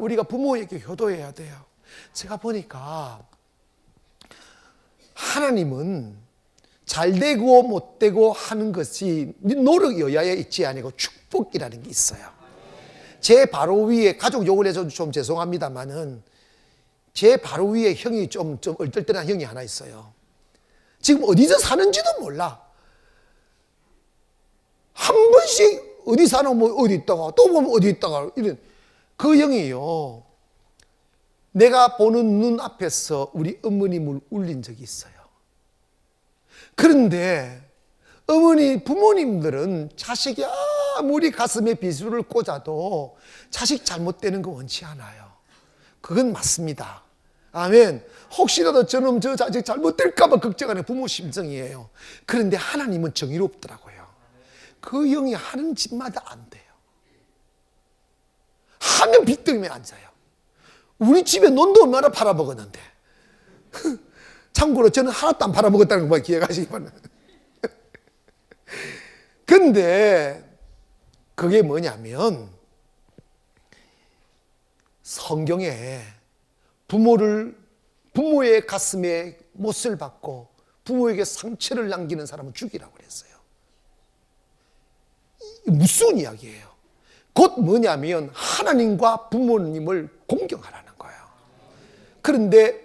우리가 부모에게 효도해야 돼요. 제가 보니까 하나님은 잘 되고 못 되고 하는 것이 노력 여야에 있지 아니고 축복이라는 게 있어요. 제 바로 위에, 가족 욕을 해서 좀 죄송합니다만은 제 바로 위에 형이 좀 얼떨떨한 형이 하나 있어요. 지금 어디서 사는지도 몰라. 한 번씩 어디 사는 뭐 어디 있다가 또 보면 어디 있다가 이런. 그 형이요, 내가 보는 눈 앞에서 우리 어머님을 울린 적이 있어요. 그런데 부모님들은 자식이 아무리 가슴에 비수를 꽂아도 자식 잘못되는 거 원치 않아요. 그건 맞습니다. 아멘. 혹시라도 저놈 저 자식 잘못될까 봐 걱정하는 부모 심정이에요. 그런데 하나님은 정의롭더라고요. 그 형이 하는 집마다 안 돼요. 하면 빚더미에 앉아요. 우리 집에 논도 얼마나 팔아먹었는데. 참고로 저는 하나도 안 팔아먹었다는 것만 기억하시기 바랍니다. 근데 그게 뭐냐면 성경에 부모의 가슴에 못을 박고 부모에게 상처를 남기는 사람은 죽이라고 그랬어요. 무서운 이야기예요. 곧 뭐냐면 하나님과 부모님을 공경하라는 거예요. 그런데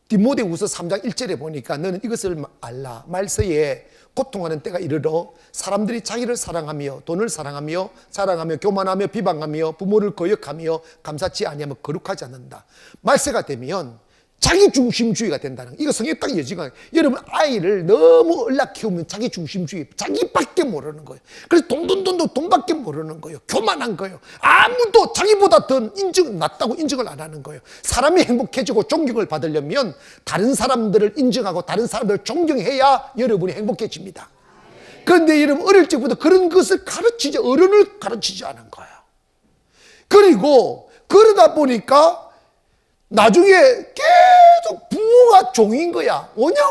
디모데후서 3장 1절에 보니까 너는 이것을 알라. 말세에 고통하는 때가 이르러 사람들이 자기를 사랑하며 돈을 사랑하며 자랑하며 교만하며 비방하며 부모를 거역하며 감사치 아니하며 거룩하지 않는다. 말세가 되면 자기 중심주의가 된다는 거. 이거 성경에 딱 여지가. 여러분 아이를 너무 얼락 키우면 자기 중심주의, 자기밖에 모르는 거예요. 그래서 돈밖에 모르는 거예요. 교만한 거예요. 아무도 자기보다 더 낫다고 인정을 안 하는 거예요. 사람이 행복해지고 존경을 받으려면 다른 사람들을 인정하고 다른 사람들을 존경해야 여러분이 행복해집니다. 그런데 여러분 어릴 적부터 그런 것을 어른을 가르치지 않은 거예요. 그리고 그러다 보니까 나중에 계속 부모가 종인 거야. 오냐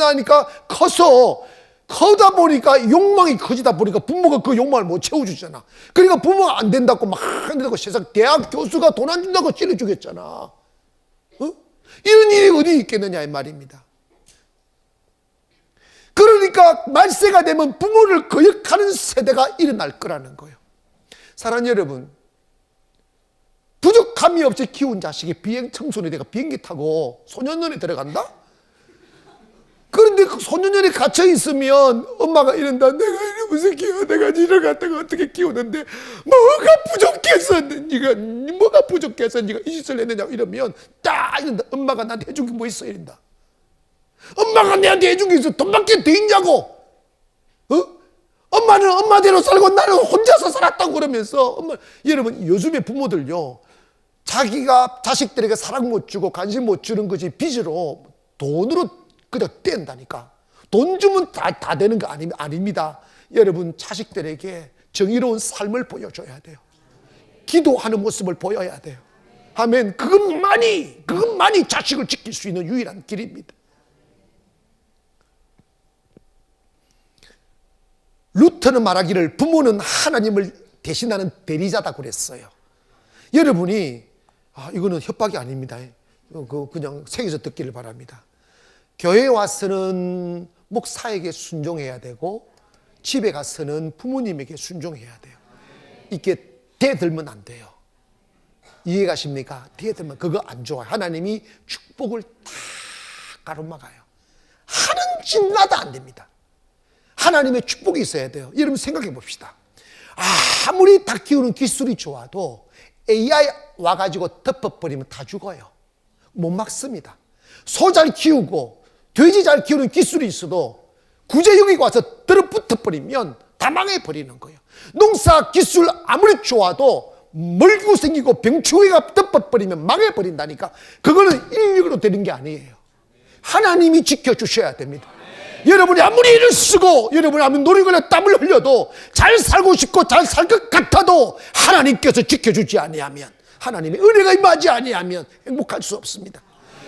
하니까 커다 보니까 욕망이 커지다 보니까 부모가 그 욕망을 못 채워주잖아. 그러니까 부모가 안 된다고 막 한다고 세상 대학 교수가 돈 안 준다고 찔러주겠잖아. 이런 일이 어디 있겠느냐 이 말입니다. 그러니까 말세가 되면 부모를 거역하는 세대가 일어날 거라는 거예요. 사랑하는 여러분, 부족함이 없이 키운 자식이 청소년이 내가 비행기 타고 소년원에 들어간다? 그런데 그 소년원에 갇혀 있으면 엄마가 이런다. 내가 이러면서 내가 니를 갖다가 어떻게 키우는데 뭐가 부족해서 네가 이 짓을 했느냐고 이러면 딱 이런다. 엄마가 나한테 해준 게 뭐 있어 이런다. 엄마가 내한테 해준 게 있어. 돈밖에 더 있냐고. 엄마는 엄마대로 살고 나는 혼자서 살았다고 그러면서 여러분 요즘에 부모들요, 자기가 자식들에게 사랑 못 주고 관심 못 주는 것이 빚으로 돈으로 그냥 뗀다니까. 돈 주면 다 되는 거 아닙니다. 여러분 자식들에게 정의로운 삶을 보여줘야 돼요. 기도하는 모습을 보여야 돼요. 아멘. 그것만이 자식을 지킬 수 있는 유일한 길입니다. 루터는 말하기를 부모는 하나님을 대신하는 대리자다 그랬어요. 여러분이 이거는 협박이 아닙니다. 그냥 새겨서 듣기를 바랍니다. 교회에 와서는 목사에게 순종해야 되고 집에 가서는 부모님에게 순종해야 돼요. 이렇게 대들면 안 돼요. 이해가십니까? 대들면 그거 안 좋아요. 하나님이 축복을 다 가로막아요. 하는 짓마다 안 됩니다. 하나님의 축복이 있어야 돼요. 여러분 생각해 봅시다. 아무리 닭 키우는 기술이 좋아도 AI 와가지고 덮어버리면 다 죽어요. 못 막습니다. 소 잘 키우고 돼지 잘 키우는 기술이 있어도 구제역이 와서 들어붙어버리면 다 망해버리는 거예요. 농사 기술 아무리 좋아도 멀고 생기고 병충해가 덮어버리면 망해버린다니까. 그거는 인력으로 되는 게 아니에요. 하나님이 지켜주셔야 됩니다. 여러분이 아무리 일을 쓰고 여러분이 아무리 노력을 땀을 흘려도 잘 살고 싶고 잘 살 것 같아도 하나님께서 지켜주지 아니하면, 하나님의 은혜가 임하지 아니하면 행복할 수 없습니다.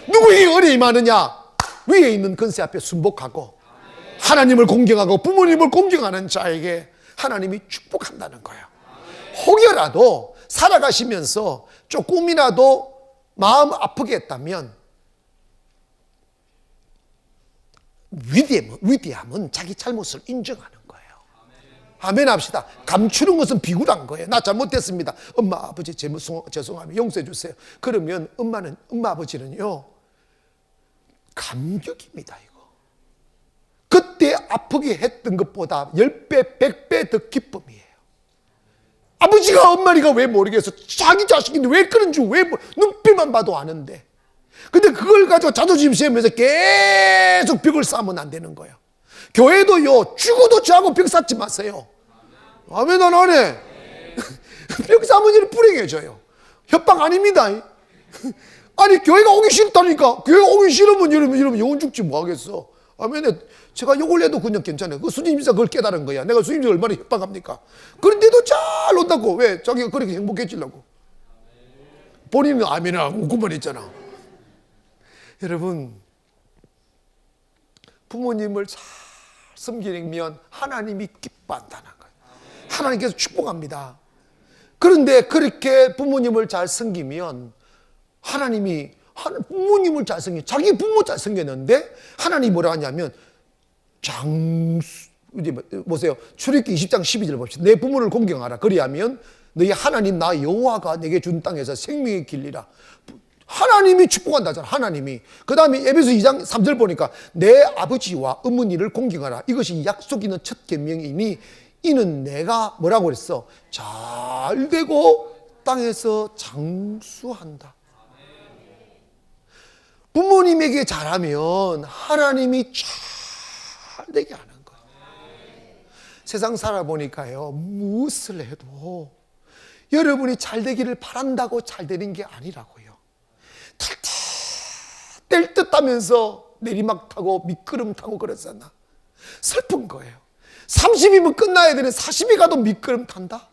누구에게 은혜 임하느냐? 위에 있는 권세 앞에 순복하고 하나님을 공경하고 부모님을 공경하는 자에게 하나님이 축복한다는 거예요. 혹여라도 살아가시면서 조금이라도 마음 아프게 했다면 위대함은 자기 잘못을 인정하는 거예요. 아멘 합시다. 감추는 것은 비굴한 거예요. 나 잘못했습니다. 엄마 아버지 죄송합니다. 용서해 주세요. 그러면 엄마 아버지는요 감격입니다. 이거 그때 아프게 했던 것보다 10배 100배 더 기쁨이에요. 아버지가 엄마니까 왜 모르겠어. 자기 자식인데 왜 그런지 눈빛만 봐도 아는데. 근데 그걸 가지고 자존심 세우면서 계속 벽을 쌓으면 안 되는 거예요. 교회도요 죽어도 저하고 벽 쌓지 마세요. 아멘 안 하네. 벽 쌓으면 일이 불행해져요. 협박 아닙니다. 아니 교회가 오기 싫다니까. 교회가 오기 싫으면 이러면 영혼 죽지 뭐 하겠어. 아멘. 제가 욕을 해도 그냥 괜찮아요. 그 수님이사 그걸 깨달은 거야. 내가 수님이 얼마나 협박합니까? 그런데도 잘 온다고. 왜? 자기가 그렇게 행복해지려고. 본인은 아멘하고 웃고만 있잖아. 여러분, 부모님을 잘 섬기면 하나님이 기뻐한다는 거예요. 하나님께서 축복합니다. 그런데 그렇게 부모님을 잘 섬기면 부모님을 잘 섬겨, 자기 부모 잘 섬겼는데 하나님이 뭐라 하냐면 이제 보세요. 출애굽기 20장 12절 봅시다. 내 부모를 공경하라. 그리하면 너희 하나님 나 여호와가 내게 준 땅에서 생명의 길이라. 하나님이 축복한다잖아. 하나님이. 그 다음에 에베소 2장 3절 보니까 내 아버지와 어머니를 공경하라. 이것이 약속 있는 첫 계명이니 이는 내가 뭐라고 그랬어? 잘 되고 땅에서 장수한다. 부모님에게 잘하면 하나님이 잘 되게 하는 거예요. 세상 살아보니까요 무엇을 해도 여러분이 잘 되기를 바란다고 잘 되는 게 아니라고요. 뗄 듯 하면서 내리막 타고 미끄럼 타고 그러잖아. 슬픈 거예요. 30이면 끝나야 되는 40이 가도 미끄럼 탄다.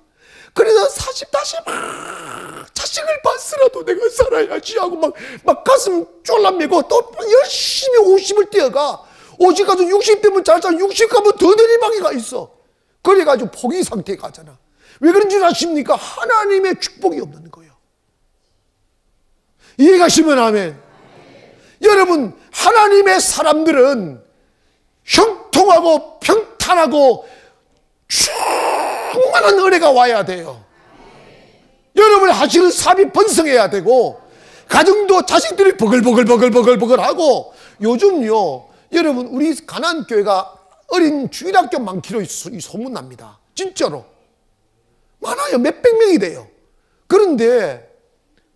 그래서 40 다시 막 자식을 봤으라도 내가 살아야지 하고 막 가슴 쫄라매고 또 열심히 50을 뛰어가. 50 가서 60 되면 잘 살, 60 가면 더 내리막이 가 있어. 그래가지고 포기 상태에 가잖아. 왜 그런 줄 아십니까? 하나님의 축복이 없는 거예요. 이해가시면 아멘. 여러분, 하나님의 사람들은 형통하고 평탄하고 충만한 은혜가 와야 돼요. 여러분 하시는 삶이 번성해야 되고 가정도 자식들이 버글버글하고 요즘요 여러분 우리 가난교회가 어린 주일학교 많기로 소문납니다. 진짜로 많아요. 몇백 명이 돼요. 그런데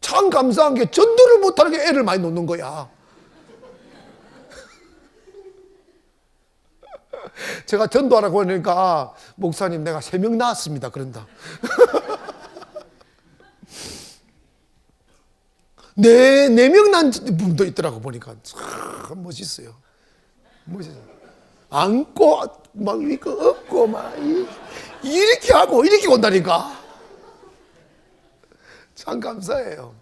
참 감사한 게 전도를 못하는 게 애를 많이 놓는 거야. 제가 전도하라고 하니까 목사님 내가 3명 낳았습니다 그런다. 네 명 낳은 분도 있더라고 보니까 참 멋있어요. 안고 막 이거 업고 막 이렇게 하고 이렇게 온다니까. 참 감사해요.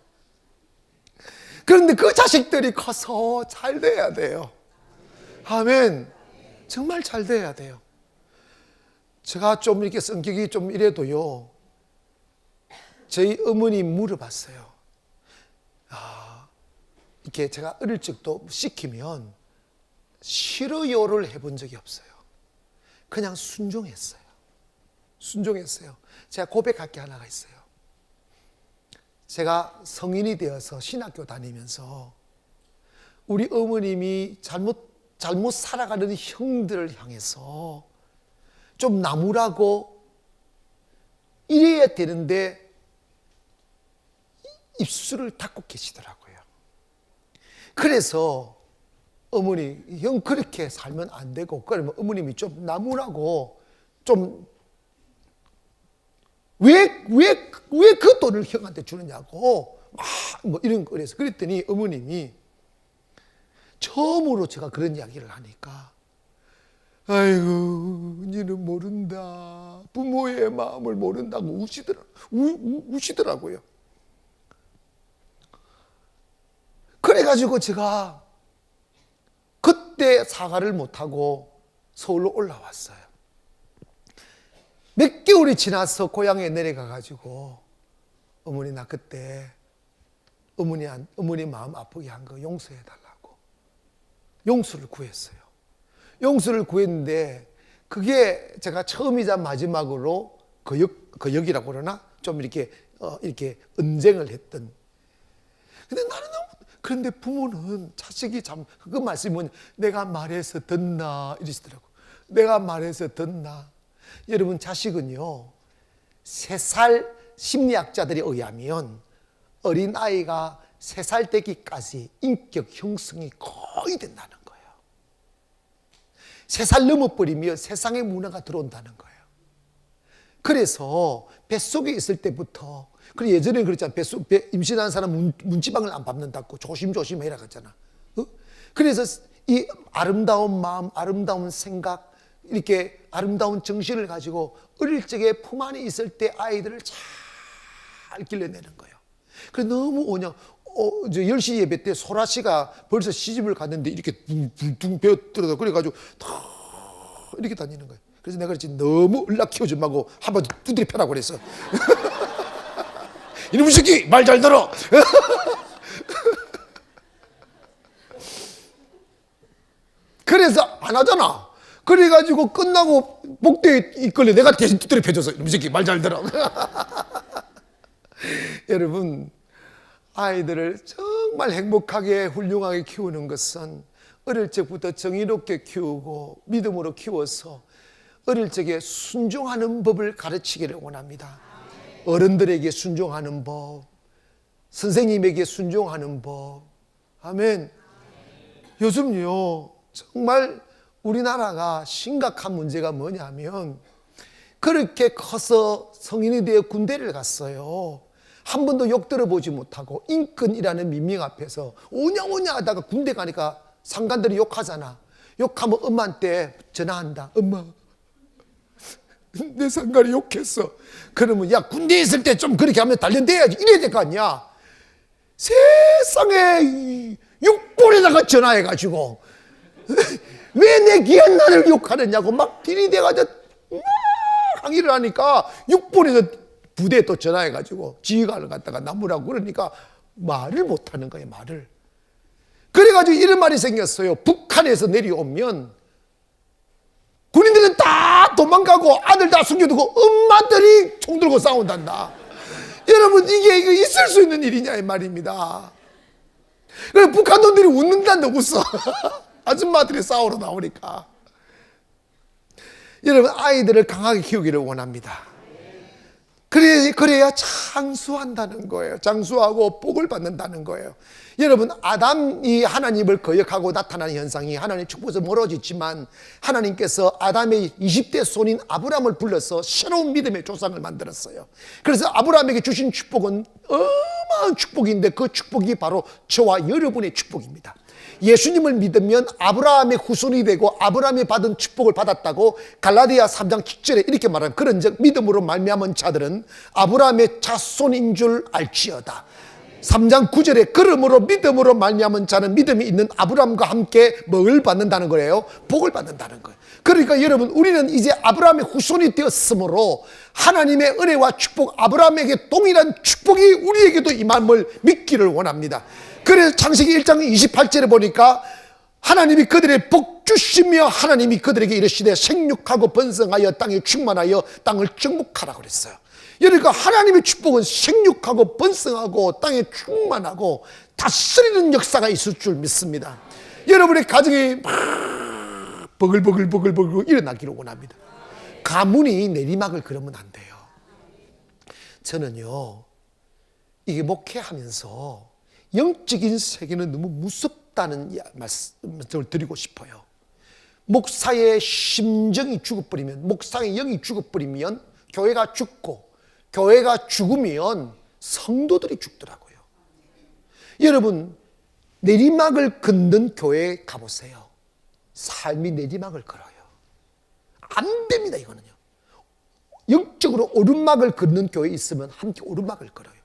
그런데 그 자식들이 커서 잘 돼야 돼요. 아멘. 정말 잘 돼야 돼요. 제가 좀 이렇게 성격이 좀 이래도요 저희 어머니 물어봤어요. 이렇게 제가 어릴 적도 시키면 싫어요를 해본 적이 없어요. 그냥 순종했어요. 제가 고백할 게 하나가 있어요. 제가 성인이 되어서 신학교 다니면서 우리 어머님이 잘못 살아가는 형들을 향해서 좀 나무라고 이래야 되는데 입술을 닫고 계시더라고요. 그래서 어머니 형 그렇게 살면 안 되고 그러면 어머님이 좀 나무라고 좀 왜 그 돈을 형한테 주느냐고 뭐 이런 거 그래서 그랬더니 어머님이 처음으로 제가 그런 이야기를 하니까 아이고 니는 모른다. 부모의 마음을 모른다고 우시더라고요. 그래가지고 제가 그때 사과를 못하고 서울로 올라왔어요. 몇 개월이 지나서 고향에 내려가가지고 어머니 나 그때 어머니 마음 아프게 한 거 용서해 달라고 용서를 구했어요. 용서를 구했는데 그게 제가 처음이자 마지막으로 거역이라고 그러나 좀 이렇게 언쟁을 했던. 근데 나는 너무, 그런데 부모는 자식이 그 말씀이 뭐냐, 내가 말해서 듣나 이러시더라고. 내가 말해서 듣나. 여러분, 자식은요 3살 심리학자들에 의하면 어린아이가 3살 되기까지 인격 형성이 거의 된다는 거예요. 3살 넘어버리면 세상의 문화가 들어온다는 거예요. 그래서 뱃속에 있을 때부터, 그래 예전에는 그랬잖아. 임신한 사람 문지방을 안 밟는다고 조심조심 해라 그랬잖아. 그래서 이 아름다운 마음, 아름다운 생각, 이렇게 아름다운 정신을 가지고 어릴 적에 품 안에 있을 때 아이들을 잘 길러내는 거예요. 그래 너무 저 10시 예배 때 소라 씨가 벌써 시집을 갔는데 이렇게 둥둥 배어들어서 그래가지고 다 이렇게 다니는 거예요. 그래서 내가 그랬지, 너무 을락 키우지 말고 한번 두드려 펴라고 그랬어. 이놈의 새끼 말 잘 들어. 그래서 안 하잖아. 그래가지고 끝나고 복도에 있길래 내가 대신 두드려 펴줘서 이놈의 새끼 말 잘 들어. 여러분, 아이들을 정말 행복하게 훌륭하게 키우는 것은 어릴 적부터 정의롭게 키우고 믿음으로 키워서 어릴 적에 순종하는 법을 가르치기를 원합니다. 어른들에게 순종하는 법, 선생님에게 순종하는 법. 아멘. 요즘요 정말 우리나라가 심각한 문제가 뭐냐면, 그렇게 커서 성인이 되어 군대를 갔어요. 한 번도 욕 들어보지 못하고 인권이라는 민명 앞에서 오냐오냐 하다가 군대 가니까 상관들이 욕하잖아. 욕하면 엄마한테 전화한다. 엄마, 내 상관이 욕했어. 그러면 야, 군대에 있을 때 좀 그렇게 하면 단련돼야지 이래야 될 거 아니야. 세상에 6번에다가 전화해가지고 왜 내 귀한 나를 욕하느냐고 막 들이대가지고 항의를 하니까 6번에서 부대에 또 전화해가지고 지휘관을 갖다가 나무라고 그러니까 말을 못하는 거예요. 말을. 그래가지고 이런 말이 생겼어요. 북한에서 내려오면 군인들은 다 도망가고 아들 다 숨겨두고 엄마들이 총 들고 싸운단다. 여러분, 이게 있을 수 있는 일이냐 이 말입니다. 그래서 북한 놈들이 웃는단다. 웃어. 아줌마들이 싸우러 나오니까. 여러분, 아이들을 강하게 키우기를 원합니다. 그래야 장수한다는 거예요. 장수하고 복을 받는다는 거예요. 여러분, 아담이 하나님을 거역하고 나타나는 현상이 하나님의 축복에서 멀어지지만, 하나님께서 아담의 20대 손인 아브라함을 불러서 새로운 믿음의 조상을 만들었어요. 그래서 아브라함에게 주신 축복은 어마어마한 축복인데, 그 축복이 바로 저와 여러분의 축복입니다. 예수님을 믿으면 아브라함의 후손이 되고 아브라함이 받은 축복을 받았다고 갈라디아 3장 7절에 이렇게 말하면, 그런즉 믿음으로 말미암은 자들은 아브라함의 자손인 줄 알지어다. 3장 9절에 그러므로 믿음으로 말미암은 자는 믿음이 있는 아브라함과 함께 뭘 받는다는 거예요? 복을 받는다는 거예요. 그러니까 여러분, 우리는 이제 아브라함의 후손이 되었으므로 하나님의 은혜와 축복, 아브라함에게 동일한 축복이 우리에게도 임함을 믿기를 원합니다. 그래서 창세기 1장 28절에 보니까 하나님이 그들의 복 주시며 하나님이 그들에게 이르시되 생육하고 번성하여 땅에 충만하여 땅을 정복하라고 그랬어요. 그러니까 하나님의 축복은 생육하고 번성하고 땅에 충만하고 다스리는 역사가 있을 줄 믿습니다. 여러분의 가정이 막 버글버글 일어나기를 원합니다. 가문이 내리막을 걸으면 안 돼요. 저는요, 이게 목회하면서 영적인 세계는 너무 무섭다는 말씀을 드리고 싶어요. 목사의 심정이 죽어버리면, 목사의 영이 죽어버리면 교회가 죽고, 교회가 죽으면 성도들이 죽더라고요. 여러분, 내리막을 걷는 교회에 가보세요. 삶이 내리막을 걸어요. 안 됩니다, 이거는요. 영적으로 오르막을 걷는 교회에 있으면 함께 오르막을 걸어요.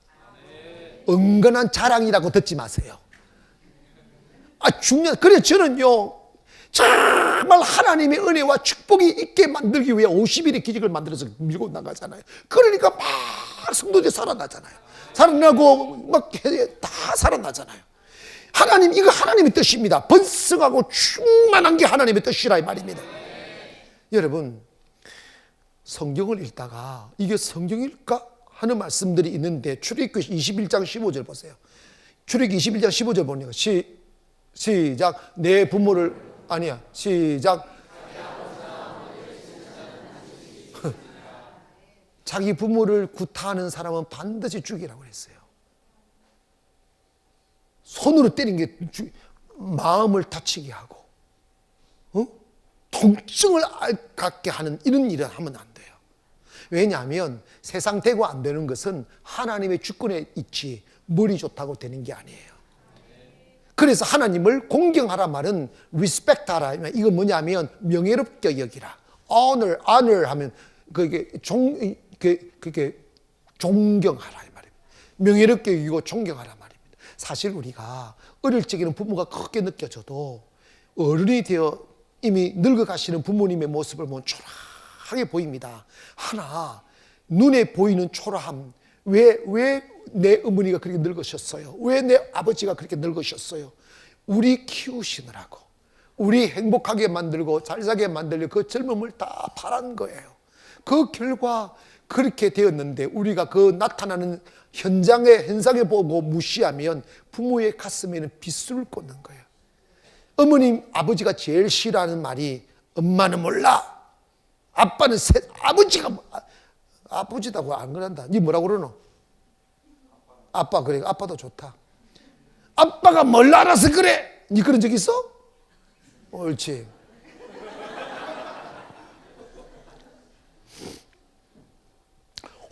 은근한 자랑이라고 듣지 마세요. 그래 저는요, 정말 하나님의 은혜와 축복이 있게 만들기 위해 50일의 기적을 만들어서 밀고 나가잖아요. 그러니까 막 성도들이 살아나잖아요. 살아나고 막 다 살아나잖아요. 하나님, 이거 하나님의 뜻입니다. 번성하고 충만한 게 하나님의 뜻이라 이 말입니다. 여러분, 성경을 읽다가 이게 성경일까 하는 말씀들이 있는데, 출애굽기 21장 15절 보세요. 출애굽기 21장 15절 보니까 시작. 내 부모를, 아니야, 시작. 자기 부모를 구타하는 사람은 반드시 죽이라고 했어요. 손으로 때린 게 마음을 다치게 하고, 통증을 갖게 하는 이런 일을 하면 안 돼요. 왜냐하면 세상 되고 안 되는 것은 하나님의 주권에 있지 머리 좋다고 되는 게 아니에요. 그래서 하나님을 공경하라 말은 respect하라. 이건 뭐냐면 명예롭게 여기라. honor 하면 그게 존경하라 이 말입니다. 명예롭게 여기고 존경하라 말입니다. 사실 우리가 어릴 적에는 부모가 크게 느껴져도 어른이 되어 이미 늙어가시는 부모님의 모습을 보면 초라하게 보입니다. 하나, 눈에 보이는 초라함. 왜 내 어머니가 그렇게 늙으셨어요? 왜 내 아버지가 그렇게 늙으셨어요? 우리 키우시느라고, 우리 행복하게 만들고 잘 살게 만들려 그 젊음을 다 바란 거예요. 그 결과 그렇게 되었는데, 우리가 그 나타나는 현상에 보고 무시하면 부모의 가슴에는 빗을 꽂는 거예요. 어머님, 아버지가 제일 싫어하는 말이 엄마는 몰라, 아빠는 아버지다고 안 그런다. 니 뭐라고 그러노? 아빠. 그래, 아빠도 좋다. 아빠가 뭘 알아서 그래? 니 그런 적 있어? 옳지.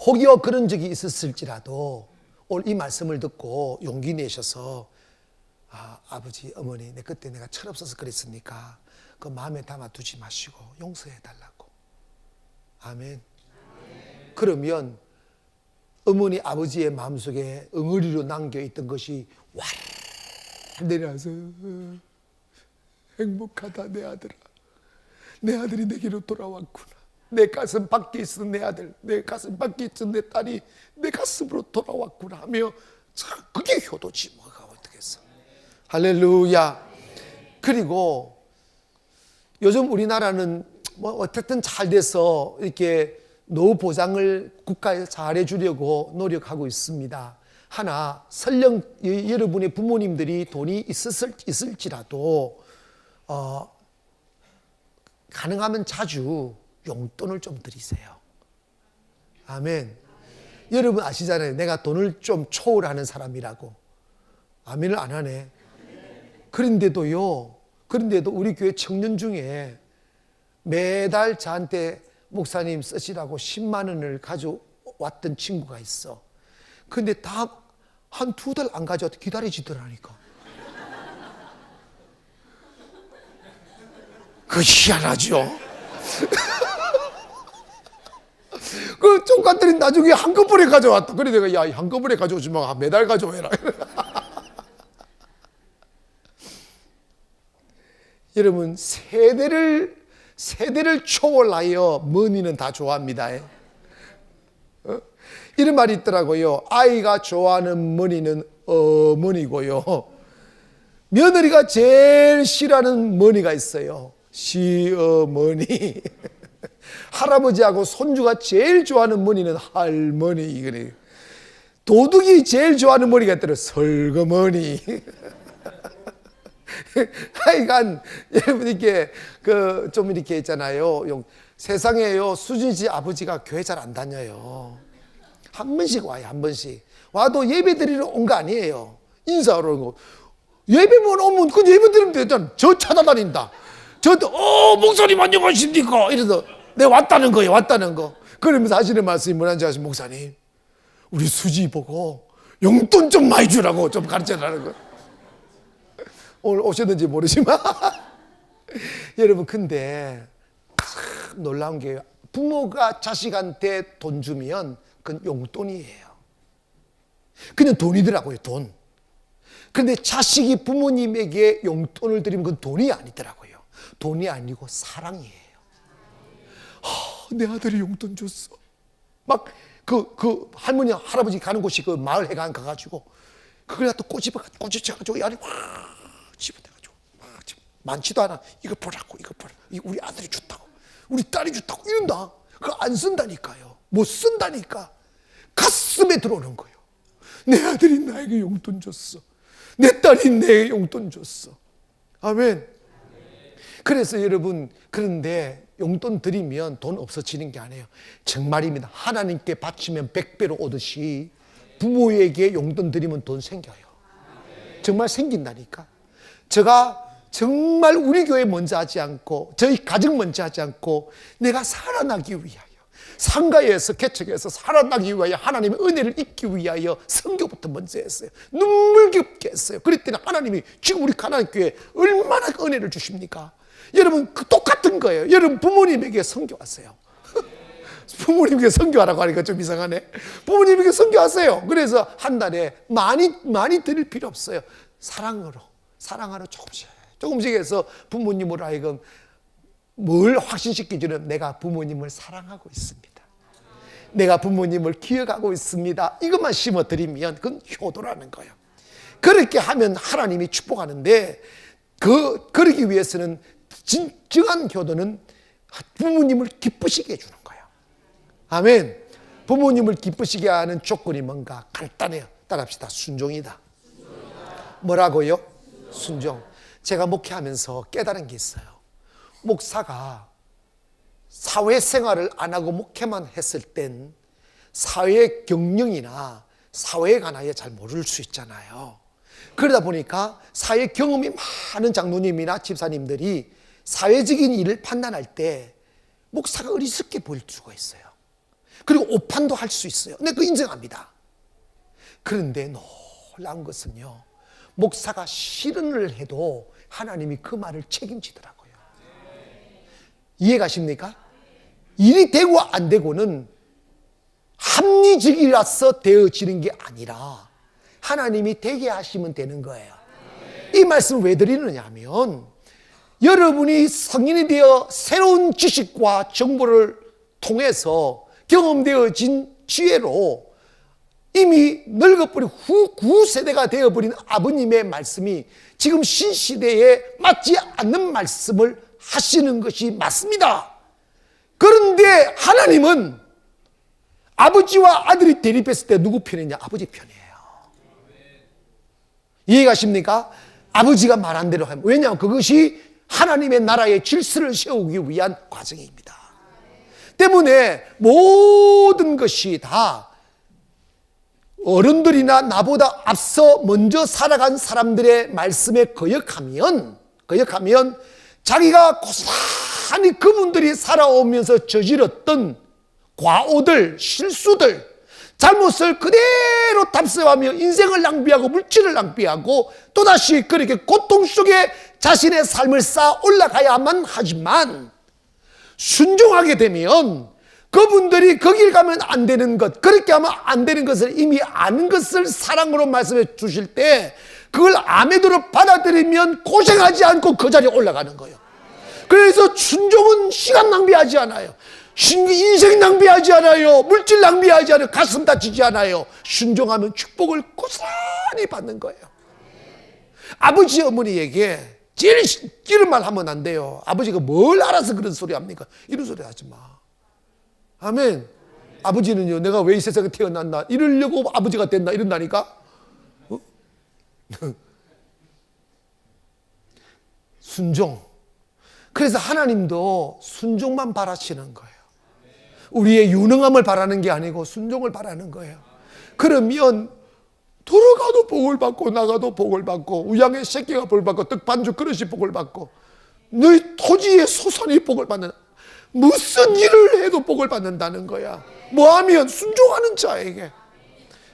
혹여 그런 적이 있었을지라도 오늘 이 말씀을 듣고 용기 내셔서, 아버지, 어머니, 그때 내가 철없어서 그랬으니까 그 마음에 담아두지 마시고 용서해 달라고. 아멘. 그러면 어머니, 아버지의 마음속에 엉어리로 남겨있던 것이 와르르 내려와서, 행복하다 내 아들아, 내 아들이 내게로 돌아왔구나, 내 가슴 밖에 있던 내 아들, 내 가슴 밖에 있던 내 딸이 내 가슴으로 돌아왔구나 하며, 그게 효도지 뭐가 어떻겠어. 할렐루야. 그리고 요즘 우리나라는 뭐 어쨌든 잘 돼서 이렇게 노후 보장을 국가에서 잘해 주려고 노력하고 있습니다. 하나, 설령 여러분의 부모님들이 돈이 있을지라도 가능하면 자주 용돈을 좀 드리세요. 아멘. 여러분 아시잖아요. 내가 돈을 좀 초월하는 사람이라고. 아멘을 안 하네. 그런데도 우리 교회 청년 중에 매달 저한테 목사님 쓰시라고 10만 원을 가져왔던 친구가 있어. 근데 다 한 2달 안 가져와도 기다리지더라니까. 그 희한하죠. 그 쪽같들이 나중에 한꺼번에 가져왔다. 그래 내가, 야, 한꺼번에 가져오지 마, 매달 가져와라. 여러분, 세대를 초월하여 머니는 다 좋아합니다. 이런 말이 있더라고요. 아이가 좋아하는 머니는 어머니고요, 며느리가 제일 싫어하는 머니가 있어요. 시어머니. 할아버지하고 손주가 제일 좋아하는 머니는 할머니. 그래. 도둑이 제일 좋아하는 머니가 있더라. 설거머니. 하여간 여러분, 이렇게 좀 이렇게 있잖아요. 세상에요, 수진 씨 아버지가 교회 잘 안 다녀요. 한 번씩 와요. 한 번씩 와도 예배 드리러 온 거 아니에요. 인사하러 온 거. 예배만 오면 그 예배 드리면 되잖아. 저 찾아다닌다. 목사님 안녕하십니까? 이래서 내가 왔다는 거예요. 왔다는 거. 그러면서 하시는 말씀이 뭐라는지 아시죠? 목사님, 우리 수지 보고 용돈 좀 많이 주라고 좀 가르쳐달라는 거. 오늘 오셨는지 모르지만 여러분, 근데 참 놀라운 게, 부모가 자식한테 돈 주면 그건 용돈이에요. 그냥 돈이더라고요. 돈. 그런데 자식이 부모님에게 용돈을 드리면 그건 돈이 아니더라고요. 돈이 아니고 사랑이에요. 내 아들이 용돈 줬어. 막 그 할머니 할아버지 가는 곳이 그 마을 해관 가가지고 그걸 또 꼬집어가지고 이 안에 확 집어대가지고 막 많지도 않아. 이거 보라고, 이거 보라. 이거 우리 아들이 줬다고, 우리 딸이 줬다고 이런다. 그거 안 쓴다니까요. 못 쓴다니까. 가슴에 들어오는 거예요. 내 아들이 나에게 용돈 줬어. 내 딸이 내게 용돈 줬어. 아멘. 그래서 여러분, 그런데 용돈 드리면 돈 없어지는 게 아니에요. 정말입니다. 하나님께 바치면 100배로 오듯이 부모에게 용돈 드리면 돈 생겨요. 정말 생긴다니까. 제가 정말 우리 교회 먼저 하지 않고 저희 가정 먼저 하지 않고 내가 살아나기 위하여, 상가에서 개척해서 살아나기 위하여, 하나님의 은혜를 잊기 위하여 선교부터 먼저 했어요. 눈물겹게 했어요. 그랬더니 하나님이 지금 우리 가나안교회에 얼마나 은혜를 주십니까? 여러분, 그 똑같은 거예요. 여러분 부모님에게 선교하세요. 부모님에게 선교하라고 하니까 좀 이상하네. 부모님에게 선교하세요. 그래서 한 달에 많이 드릴 필요 없어요. 사랑으로 조금씩 해서 부모님으로 하여금 뭘 확신시키지는, 내가 부모님을 사랑하고 있습니다. 내가 부모님을 기억하고 있습니다. 이것만 심어드리면 그건 효도라는 거예요. 그렇게 하면 하나님이 축복하는데, 그러기 위해서는 진정한 효도는 부모님을 기쁘시게 해주는 거예요. 아멘. 부모님을 기쁘시게 하는 조건이 뭔가 간단해요. 따라합시다. 순종이다. 뭐라고요? 순종. 제가 목회하면서 깨달은 게 있어요. 목사가 사회생활을 안 하고 목회만 했을 땐 사회 경영이나 사회에 관하여 잘 모를 수 있잖아요. 그러다 보니까 사회 경험이 많은 장로님이나 집사님들이 사회적인 일을 판단할 때 목사가 어리석게 보일 수가 있어요. 그리고 오판도 할 수 있어요. 근데 그거 인정합니다. 그런데 놀라운 것은요, 목사가 실언을 해도 하나님이 그 말을 책임지더라고요. 이해가십니까? 일이 되고 안 되고는 합리적이라서 되어지는 게 아니라 하나님이 되게 하시면 되는 거예요. 이 말씀을 왜 드리느냐 하면, 여러분이 성인이 되어 새로운 지식과 정보를 통해서 경험되어진 지혜로 이미 늙어버린 구세대가 되어버린 아버님의 말씀이 지금 신시대에 맞지 않는 말씀을 하시는 것이 맞습니다. 그런데 하나님은 아버지와 아들이 대립했을 때 누구 편이냐? 아버지 편이에요. 이해가십니까? 아버지가 말한 대로 하면, 왜냐하면 그것이 하나님의 나라의 질서를 세우기 위한 과정입니다. 때문에 모든 것이 다 어른들이나 나보다 앞서 먼저 살아간 사람들의 말씀에 거역하면 자기가 고스란히 그분들이 살아오면서 저질렀던 과오들, 실수들, 잘못을 그대로 답습하며 인생을 낭비하고 물질을 낭비하고 또다시 그렇게 고통 속에 자신의 삶을 쌓아 올라가야만 하지만, 순종하게 되면 그분들이 거길 가면 안 되는 것, 그렇게 하면 안 되는 것을 이미 아는 것을 사랑으로 말씀해 주실 때 그걸 아멘으로 받아들이면 고생하지 않고 그 자리에 올라가는 거예요. 그래서 순종은 시간 낭비하지 않아요. 인생 낭비하지 않아요. 물질 낭비하지 않아요. 가슴 다치지 않아요. 순종하면 축복을 고스란히 받는 거예요. 아버지 어머니에게 제일 이런 말 하면 안 돼요. 아버지가 뭘 알아서 그런 소리 합니까? 이런 소리 하지 마. 아멘. 아버지는요, 내가 왜 이 세상에 태어났나 이러려고 아버지가 됐나 이런다니까. 어? 순종. 그래서 하나님도 순종만 바라시는 거예요. 우리의 유능함을 바라는 게 아니고 순종을 바라는 거예요. 그러면 들어가도 복을 받고 나가도 복을 받고, 우양의 새끼가 복을 받고 떡 반죽 그릇이 복을 받고, 너희 토지의 소산이 복을 받는, 무슨 일을 해도 복을 받는다는 거야. 뭐하면? 순종하는 자에게.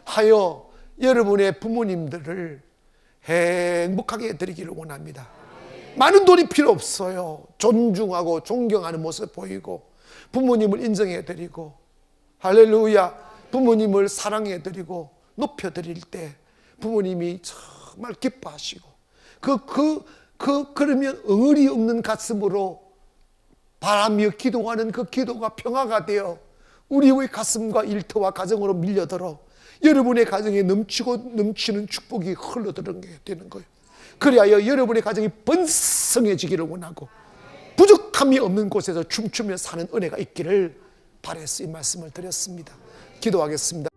하여 여러분의 부모님들을 행복하게 해드리기를 원합니다. 많은 돈이 필요 없어요. 존중하고 존경하는 모습 보이고, 부모님을 인정해드리고, 할렐루야, 부모님을 사랑해드리고 높여드릴 때 부모님이 정말 기뻐하시고, 그러면 응어리 없는 가슴으로 바라며 기도하는 그 기도가 평화가 되어 우리의 가슴과 일터와 가정으로 밀려들어 여러분의 가정에 넘치고 넘치는 축복이 흘러들어게 되는 거예요. 그리하여 여러분의 가정이 번성해지기를 원하고 부족함이 없는 곳에서 춤추며 사는 은혜가 있기를 바라서 이 말씀을 드렸습니다. 기도하겠습니다.